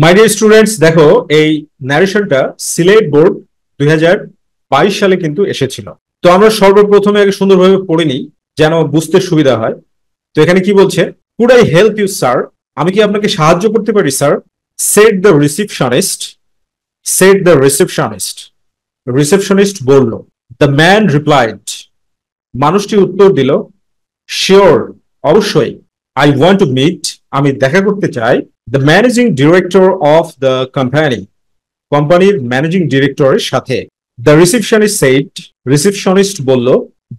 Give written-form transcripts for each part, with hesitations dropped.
My dear students, দেখো এই ন্যারেশনটা Sylhet board 2022 সালে কিন্তু এসেছিল। তো আমরা সর্বপ্রথমে আগে সুন্দরভাবে পড়ে নিই যেন বুঝতে সুবিধা হয়। তো এখানে কি বলছে, could I help you sir, আমি কি আপনাকে সাহায্য করতে পারি sir? Said the receptionist, said the receptionist, receptionist বলল। দ্য ম্যান রিপ্লাইড, মানুষটি উত্তর দিল, শিওর, অবশ্যই। আই ওয়ান্ট টু মিট, আমি দেখা করতে চাই। The managing director of the company, কোম্পানির ম্যানেজিং ডিরেক্টরের সাথে। দ্য রিসিপশনিস্ট সেইড, রিসিপশনিস্ট বলল,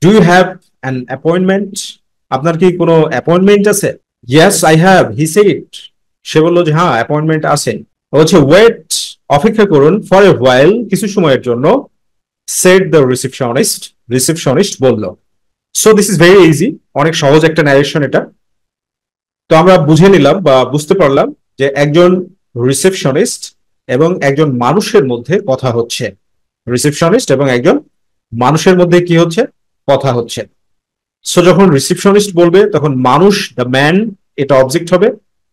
do you have an appointment, আপনার কি কোনো অ্যাপয়েন্টমেন্ট আছে? Yes I have, he said, সে বলল যে হ্যাঁ অ্যাপয়েন্টমেন্ট আছে। বলছে ওয়েট, অপেক্ষা করুন, ফর এ হোয়াইল, কিছু সময়ের জন্য। সেড দ্য রিসিপশনিস্ট, রিসিপশনিস্ট বলল। So this is very easy, অনেক সহজ একটা ন্যারেশন এটা। তো আমরা বুঝে নিলাম বা বুঝতে পারলাম যে একজন রিসেপশনিস্ট এবং একজন মানুষের মধ্যে কথা হচ্ছে। রিসেপশনিস্ট এবং একজন মানুষের মধ্যে কি হচ্ছে? কথা হচ্ছে। সো যখন রিসেপশনিস্ট বলবে তখন মানুষ, দ্য ম্যান, এটা অবজেক্ট হবে।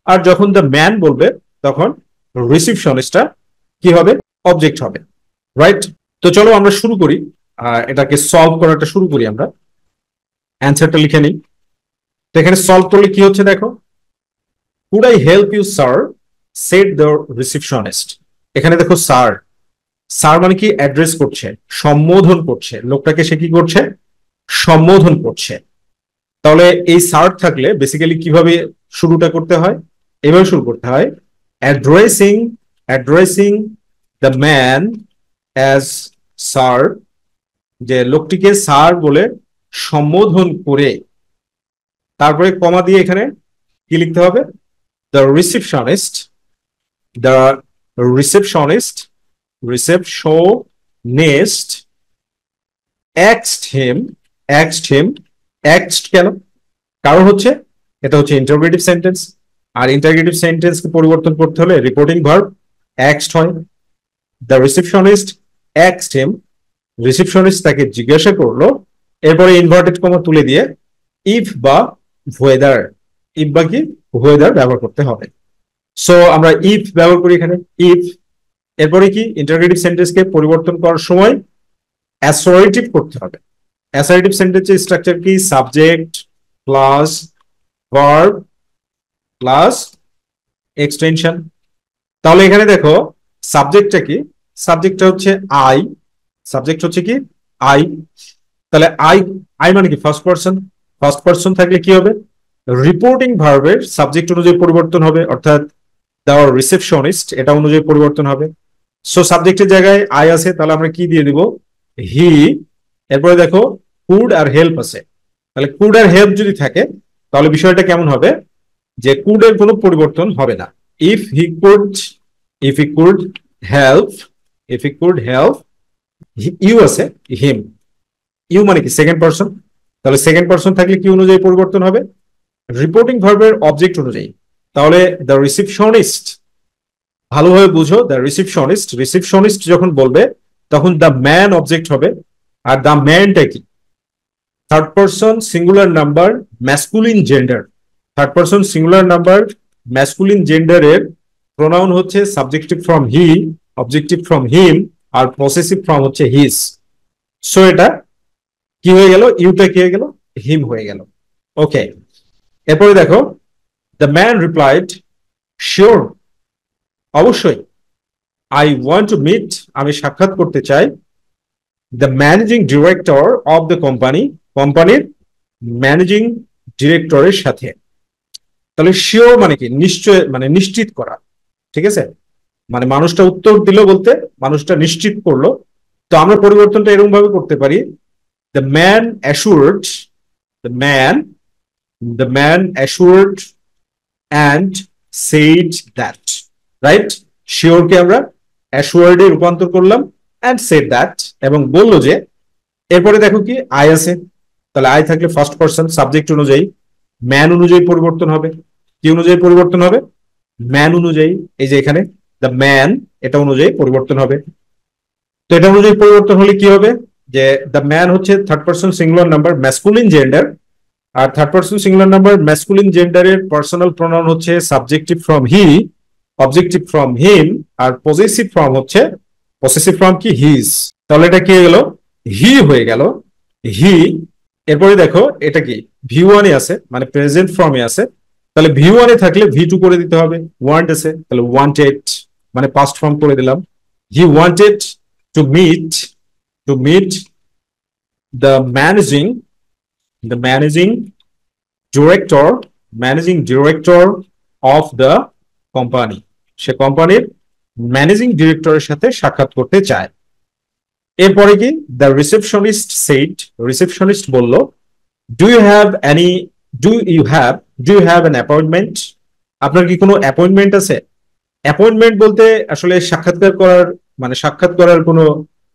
আর যখন দ্য ম্যান বলবে তখন রিসেপশনিস্টটা কি হবে? অবজেক্ট হবে। রাইট? তো চলো আমরা শুরু করি, এটাকে সলভ করাটা শুরু করি। আমরা অ্যান্সারটা লিখে নিই। তো এখানে সলভ করলে কি হচ্ছে দেখো, could I help you sir, said the receptionist. এখানে দেখো স্যার, স্যার মানে কি? অ্যাড্রেস করছে, সম্বোধন করছে, লোকটাকে সে কি করছে? সম্বোধন করছে। তাহলে এই স্যার থাকলে বেসিক্যালি কিভাবে শুরুটা করতে হয়? এভাবে শুরু করতে হয়, addressing, addressing the man as sir, যে লোকটিকে স্যার বলে সম্বোধন করে তারপরে কমা দিয়ে এখানে কি লিখতে হবে? The receptionist, the receptionist, receptionist asked him, asked him, asked কেন? কারণ হচ্ছে এটা হচ্ছে ইন্টারোগেটিভ সেন্টেন্স, আর ইন্টারোগেটিভ সেন্টেন্স কে পরিবর্তন করতে হলে রিপোর্টিং ভার্ব asked হয়। The receptionist asked him, receptionist তাকে জিজ্ঞাসা করলো, এরপরে ইনভার্টেড কমা তুলে দিয়ে ইফ বা ওয়েদার, ইফ বা কি ওয়েদার ব্যবহার করতে হবে। সো আমরা ইফ ব্যবহার করি এখানে, ইফ। এরপরে কি ইন্টারোগেটিভ সেন্টেন্সকে পরিবর্তন করার সময় অ্যাসোরেটিভ করতে হবে। অ্যাসোরেটিভ সেন্টেন্সের স্ট্রাকচার কি? Subject plus verb plus extension. তাহলে এখানে দেখো সাবজেক্টটা কি? সাবজেক্টটা হচ্ছে আই, সাবজেক্ট হচ্ছে কি? আই। তাহলে আই, আই মানে কি? First person. ফার্স্ট পারসন থাকলে কি হবে? রিপোর্টিং ভার্বের সাবজেক্ট অনুযায়ী পরিবর্তন হবে, অর্থাৎ দ্য রিসেপশনিস্ট এটা অনুযায়ী পরিবর্তন হবে। সো সাবজেক্টের জায়গায় আই আছে, তাহলে আমরা কি দিয়ে দিব? হি। এরপরে দেখো কুড আর হেল্প আছে, তাহলে কুড আর হেল্প যদি থাকে তাহলে বিষয়টা কেমন হবে? যে কুড এর কোনো পরিবর্তন হবে না। If he could, if he could help, if he could help. You আছে, হিম। ইউ মানে কি? Second person. তাহলে সেকেন্ড পারসন থাকলে কি অনুযায়ী পরিবর্তন হবে? রিপোর্টিং ভার্বের অবজেক্ট অনুযায়ী। তাহলে দ্য রিসেপশনিস্ট, ভালোভাবে বুঝো, দ্য রিসেপশনিস্ট, রিসেপশনিস্ট যখন বলবে তখন দ্য ম্যান অবজেক্ট হবে। আর দ্য ম্যানটা কি? Third person singular number, masculine gender. Third person singular number masculine জেন্ডারের প্রোনাউন হচ্ছে subjective form he, objective form him, আর পসেসিভ ফ্রম হচ্ছে হিজ। সো এটা কি হয়ে গেল? ইউটা কি হয়ে গেল? হিম হয়ে গেল। ওকে, এরপরে দেখো দ্য ম্যান রিপ্লাইড, শিওর, অবশ্যই। আই ওয়ান্ট টু মিট, আমি সাক্ষাৎ করতে চাই। The managing director of the company, কোম্পানির ম্যানেজিং ডিরেক্টরের সাথে। তাহলে শিওর মানে কি? নিশ্চয়, মানে নিশ্চিত করা। ঠিক আছে, মানে মানুষটা উত্তর দিল বলতে মানুষটা নিশ্চিত করলো। তো আমরা পরিবর্তনটা এরকম ভাবে করতে পারি, the man assured, the man, the man assured and said that. Right? শিওরকে আমরা অ্যাসুয়ার্ডে রূপান্তর করলাম, অ্যান্ড সেড দ্যাট, এবং বললো যে। এরপরে দেখো কি আই আছে, তাহলে আই থাকলে ফার্স্ট পারসন, সাবজেক্ট অনুযায়ী ম্যান অনুযায়ী পরিবর্তন হবে। কি অনুযায়ী পরিবর্তন হবে? ম্যান অনুযায়ী। এই যে এখানে দ্য ম্যান, এটা অনুযায়ী পরিবর্তন হবে। তো এটা অনুযায়ী পরিবর্তন হলে কি হবে? যে দ্য ম্যান হচ্ছে third person singular number masculine gender, আর third person singular number masculine জেন্ডারের পার্সোনাল প্রোনাউন হচ্ছে subjective form he, objective form him, আর পজেসিভ ফর্ম হচ্ছে, পসেসিভ ফর্ম কি হিজ। তাহলে এটা কি হয়ে গেল, হি হয়ে গেল, হি। এরপরে দেখো এটা কি ভি ওয়ানে আছে, মানে প্রেজেন্ট ফর্মে আছে, তাহলে ভি ওয়ানে থাকলে ভি টু করে দিতে হবে। ওয়ান্ট আছে, তাহলে ওয়ান্টেড মানে পাস্ট ফর্ম করে দিলাম। He wanted to meet, to meet the managing, the managing director, managing director of the company. সে কোম্পানির ম্যানেজিং ডিরেক্টরের সাথে সাক্ষাৎ করতে চায়। এরপরে কি দ্য রিসেপশনিস্ট সেইড, রিসেপশনিস্ট বলল do you have any, do you have, do you have an appointment, আপনার কি কোনো অ্যাপয়েন্টমেন্ট আছে। অ্যাপয়েন্টমেন্ট বলতে আসলে সাক্ষাৎকার করার, মানে সাক্ষাৎ করার কোনো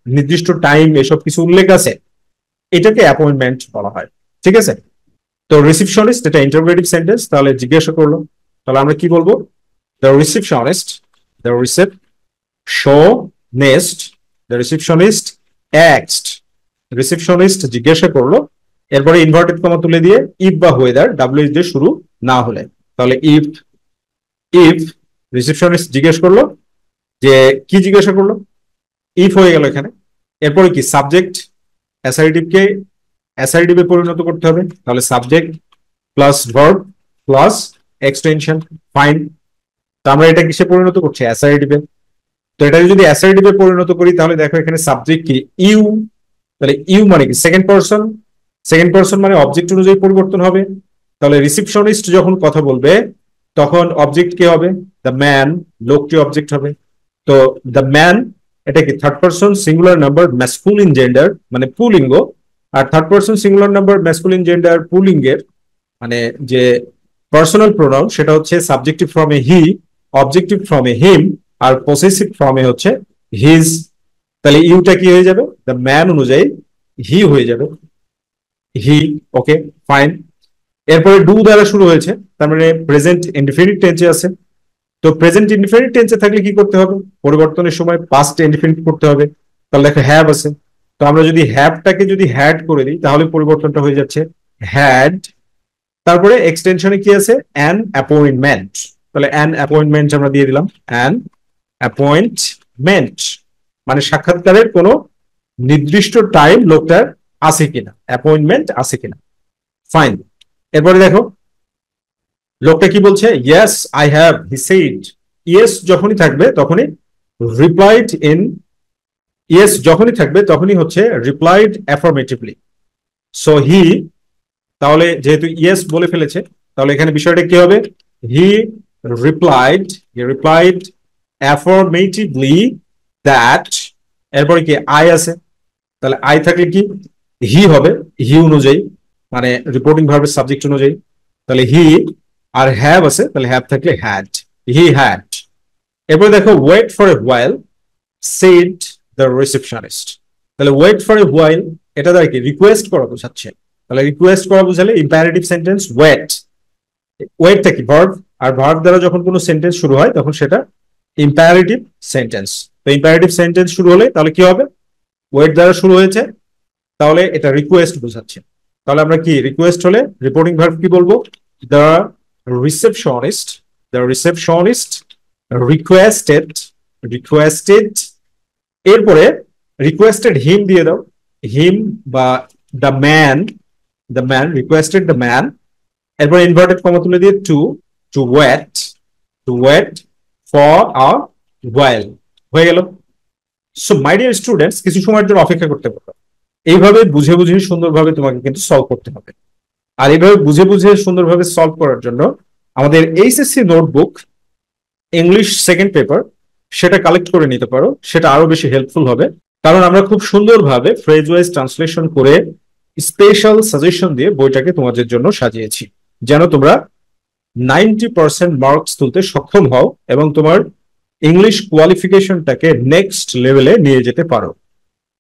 নির্দিষ্ট টাইম এসব কিছু উল্লেখ আছে, এটাকে অ্যাপয়েন্টমেন্ট বলা হয়। ঠিক আছে, তো রিসেপশনিস্ট এটা ইন্টারোগেটিভ সেন্টেন্স, তাহলে জিজ্ঞাসা করলো, তাহলে আমরা কি বলবো, the receptionist, the receptionist, the receptionist asked, receptionist জিজ্ঞাসা করলো, এরপরে ইনভার্টেড কমা তুলে দিয়ে ইফ বা ওয়েদার ডাব্লিউ দিয়ে শুরু না হলে, তাহলে ইফ, ইফ রিসেপশনিস্ট জিজ্ঞেস করলো যে কি জিজ্ঞাসা করলো, ইফ হয়ে গেল এখানে। এরপরে কি সাবজেক্ট অ্যাসার্টিভকে অ্যাসার্টিভে পরিণত করতে হবে, তাহলে subject plus verb plus extension, fine. তো আমরা এটা কিসে পরিণত করছি, অ্যাসার্টিভে। তো এটা যদি অ্যাসার্টিভে পরিণত করি তাহলে দেখো এখানে সাবজেক্ট কি ইউ, তাহলে ইউ মানে কি সেকেন্ড পারসন, সেকেন্ড পারসন মানে অবজেক্ট অনুযায়ী পরিবর্তন হবে। তাহলে রিসেপশনিস্ট যখন কথা বলবে তখন অবজেক্ট কি হবে, দ্য ম্যান, লোকটি অবজেক্ট হবে। তো দ্য ম্যান এটা কি third person singular number masculine gender মানে পুলিঙ্গ, আর third person singular number masculine gender পুলিঙ্গের মানে যে পার্সোনাল প্রোনাউন সেটা হচ্ছে সাবজেক্টিভ ফর্মে হি, অবজেক্টিভ ফর্মে হিম, আর পসেসিভ ফর্মে হচ্ছে হিজ। তাহলে ইউটা কি হয়ে যাবে, দ্য ম্যান অনুযায়ী হি হয়ে যাবে, হি। Okay fine. এরপরে ডু দ্বারা শুরু হয়েছে, তার মানে প্রেজেন্ট ইনডিফিনিট টেন্সে আছে। তো প্রেজেন্ট ইনডিফিনিট টেন্সে থাকলে কি করতে হবে, পরিবর্তনের সময় পাস্ট ইনডিফিনিট করতে হবে। তাহলে দেখো হ্যাভ আছে, তো আমরা যদি হ্যাভটাকে যদি হ্যাড করে দিই তাহলে পরিবর্তনটা হয়ে যাচ্ছে হ্যাড। তারপরে এক্সটেনশনে কি আছে, অ্যান অ্যাপয়েন্টমেন্ট, তাহলে অ্যান অ্যাপয়েন্টমেন্ট আমরা দিয়ে দিলাম, অ্যান অ্যাপয়েন্টমেন্ট মানে সাক্ষাৎকারের কোনো নির্দিষ্ট টাইম লোকটার আছে কিনা, অ্যাপয়েন্টমেন্ট আছে কিনা, ফাইন। এরপরে দেখো লোকটা কি বলছে, yes I have, he said. Yes যখনই থাকবে তখনই রিপ্লাইড ইন, ইয়েস যখনই থাকবে তখনই হচ্ছে রিপ্লাইড অ্যাফার্মেটিভলি। সো হি, তাহলে যেহেতু ইয়েস বলে ফেলেছে তাহলে এখানে বিষয়টা কি হবে, he replied, he replied affirmatively that. এরপরে কি আই আছে, তাহলে আই থাকলে কি হি হবে, হি অনুযায়ী মানে রিপোর্টিং ভার্বের সাবজেক্ট অনুযায়ী। তাহলে হি, আর হ্যাভ আছে, তাহলে হ্যাভ থাকলে হ্যাড, হি হ্যাড। এরপর দেখো wait for a while said the receptionist, তাহলে ওয়েট ফর এ হোয়াইল এটা দ্বারা কি রিকোয়েস্ট করা বোঝাচ্ছে, তাহলে রিকোয়েস্ট করা বোঝালে ইম্পারেটিভ সেন্টেন্স ওয়েট, ওয়েটটা কি ভার্ব, আর ভার্ব দ্বারা যখন কোনো সেন্টেন্স শুরু হয় তখন সেটা ইম্পারেটিভ সেন্টেন্স। তো ইম্পারেটিভ সেন্টেন্স শুরু হলে তাহলে কি হবে, ওয়েট দ্বারা শুরু হয়েছে তাহলে এটা রিকোয়েস্ট বোঝাচ্ছে। তাহলে আমরা কি রিকোয়েস্ট হলে রিপোর্টিং ভার্ব কি বলবো, the receptionist, the receptionist requested, requested. এরপরে রিকোয়েস্টেড হিম দিয়ে দাও, হিম বা the man, the man requested the man. এরপর ইনভার্টেড কমা তুলে দিয়ে to, to wait, to wait for a while হয়ে গেল। সো মাই ডিয়ার স্টুডেন্টস কিছু সময়ের জন্য অপেক্ষা করতে পারো, এইভাবে বুঝে বুঝে সুন্দরভাবে তোমাকে কিন্তু সলভ করতে হবে। আর এইভাবে বুঝে বুঝে সুন্দরভাবে সলভ করার জন্য আমাদের HSC notebook English second paper সেটা কালেক্ট করে নিতে পারো, সেটা আরো বেশি হেল্পফুল হবে। কারণ আমরা খুব সুন্দরভাবে ফ্রেজ ওয়াইজ ট্রান্সলেশন করে স্পেশাল সাজেশন দিয়ে বইটাকে তোমাদের জন্য সাজিয়েছি, যেন তোমরা 90% মার্কস তুলতে সক্ষম হও এবং তোমার ইংলিশ কোয়ালিফিকেশনটাকে নেক্সট লেভেলে নিয়ে যেতে পারো।